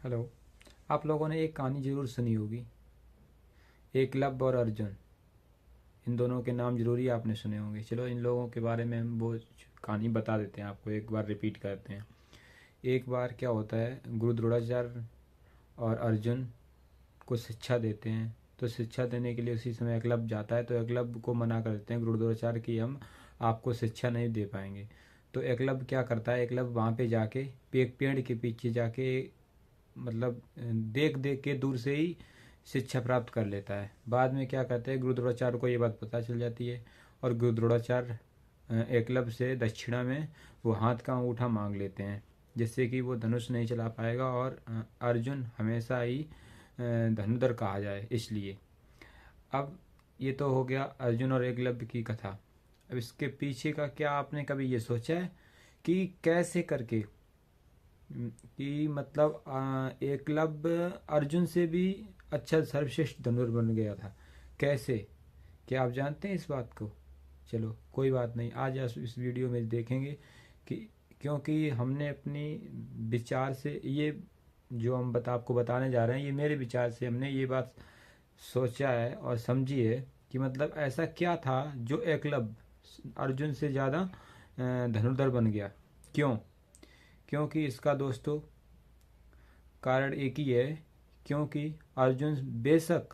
Hello. आप लोगों ने एक कहानी ज़रूर सुनी होगी, एकलव्य और अर्जुन। इन दोनों के नाम ज़रूरी आपने सुने होंगे। चलो इन लोगों के बारे में हम वो कहानी बता देते हैं आपको, एक बार रिपीट करते हैं। एक बार क्या होता है, गुरु द्रोणाचार्य और अर्जुन को शिक्षा देते हैं। तो शिक्षा देने के लिए उसी समय एकलव्य जाता है, तो एकलव्य को मना कर देते हैं गुरु द्रोणाचार्य कि हम आपको शिक्षा नहीं दे पाएंगे। तो एकलव्य क्या करता है, एकलव्य वहाँ पे जाके एक पेड़ के पीछे जाके मतलब देख देख के दूर से ही शिक्षा प्राप्त कर लेता है। बाद में क्या कहते हैं, गुरु द्रोणाचार्य को ये बात पता चल जाती है और गुरु द्रोणाचार्य एकलव्य से दक्षिणा में वो हाथ का अंगूठा मांग लेते हैं, जिससे कि वो धनुष नहीं चला पाएगा और अर्जुन हमेशा ही धनुधर कहा जाए इसलिए। अब ये तो हो गया अर्जुन और एकलव्य की कथा। अब इसके पीछे का क्या आपने कभी ये सोचा है कि कैसे करके कि मतलब एकलव्य अर्जुन से भी अच्छा सर्वश्रेष्ठ धनुर्धर बन गया था? कैसे, क्या आप जानते हैं इस बात को? चलो कोई बात नहीं, आज इस वीडियो में देखेंगे कि क्योंकि हमने अपनी विचार से ये जो हम आपको बताने जा रहे हैं, ये मेरे विचार से हमने ये बात सोचा है और समझी है कि मतलब ऐसा क्या था जो एकलव्य अर्जुन से ज़्यादा धनुर्धर बन गया। क्यों? क्योंकि इसका दोस्तों कारण एक ही है, क्योंकि अर्जुन बेशक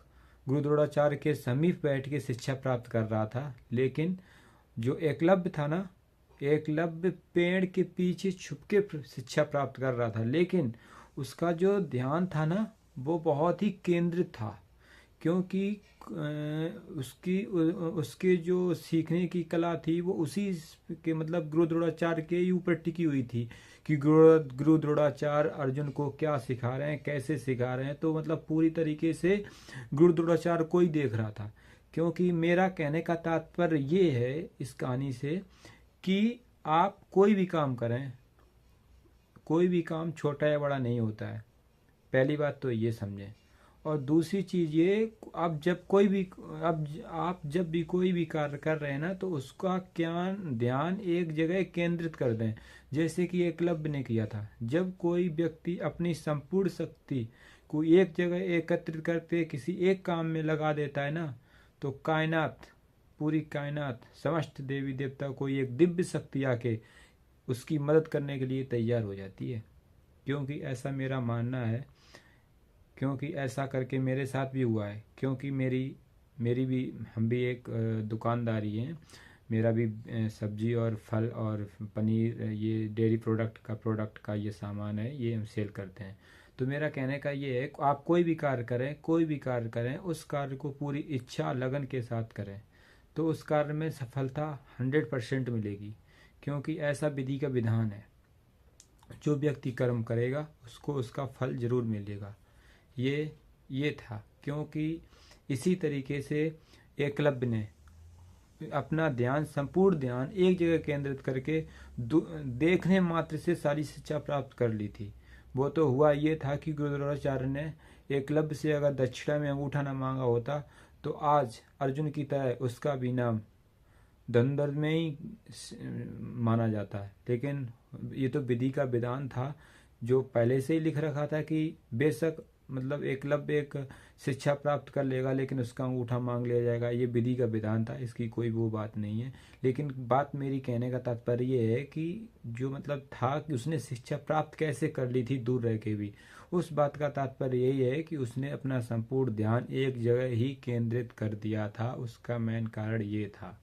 गुरु द्रोणाचार्य के समीप बैठ के शिक्षा प्राप्त कर रहा था, लेकिन जो एकलव्य था ना, एकलव्य पेड़ के पीछे छुप के शिक्षा प्राप्त कर रहा था, लेकिन उसका जो ध्यान था ना वो बहुत ही केंद्रित था। क्योंकि उसके जो सीखने की कला थी वो उसी के मतलब गुरु द्रोणाचार्य के ही ऊपर टिकी हुई थी कि गुरु द्रोणाचार्य अर्जुन को क्या सिखा रहे हैं, कैसे सिखा रहे हैं। तो मतलब पूरी तरीके से गुरु द्रोणाचार्य को ही देख रहा था। क्योंकि मेरा कहने का तात्पर्य ये है इस कहानी से कि आप कोई भी काम करें, कोई भी काम छोटा या बड़ा नहीं होता है। पहली बात तो ये समझें। और दूसरी चीज़ ये, आप जब भी कोई भी कार्य कर रहे हैं ना, तो उसका ध्यान एक जगह केंद्रित कर दें, जैसे कि एकलव्य ने किया था। जब कोई व्यक्ति अपनी संपूर्ण शक्ति को एक जगह एकत्रित करके किसी एक काम में लगा देता है ना, तो कायनात, पूरी कायनात, समस्त देवी देवता को एक दिव्य शक्ति आके उसकी मदद करने के लिए तैयार हो जाती है। क्योंकि ऐसा मेरा मानना है, क्योंकि ऐसा करके मेरे साथ भी हुआ है। क्योंकि मेरी भी, हम भी एक दुकानदारी हैं। मेरा भी सब्जी और फल और पनीर, ये डेयरी प्रोडक्ट का ये सामान है, ये हम सेल करते हैं। तो मेरा कहने का ये है, आप कोई भी कार्य करें, उस कार्य को पूरी इच्छा लगन के साथ करें, तो उस कार्य में सफलता 100% मिलेगी। क्योंकि ऐसा विधि का विधान है, जो व्यक्ति कर्म करेगा उसको उसका फल जरूर मिलेगा। ये था। क्योंकि इसी तरीके से एकलव्य ने अपना ध्यान, संपूर्ण ध्यान एक जगह केंद्रित करके देखने मात्र से सारी शिक्षा प्राप्त कर ली थी। वो तो हुआ ये था कि गुरु द्रोणाचार्य ने एकलव्य से अगर दक्षिणा में अंगूठा न मांगा होता, तो आज अर्जुन की तरह उसका भी नाम धनुर्धर में ही माना जाता है। लेकिन ये तो विधि का विधान था, जो पहले से ही लिख रखा था कि बेशक मतलब एकलव्य एक शिक्षा प्राप्त कर लेगा, लेकिन उसका अंगूठा मांग लिया जाएगा। ये विधि का विधान था, इसकी कोई वो बात नहीं है। लेकिन बात मेरी कहने का तात्पर्य ये है कि जो मतलब था कि उसने शिक्षा प्राप्त कैसे कर ली थी दूर रह के भी, उस बात का तात्पर्य यही है कि उसने अपना संपूर्ण ध्यान एक जगह ही केंद्रित कर दिया था। उसका मेन कारण ये था।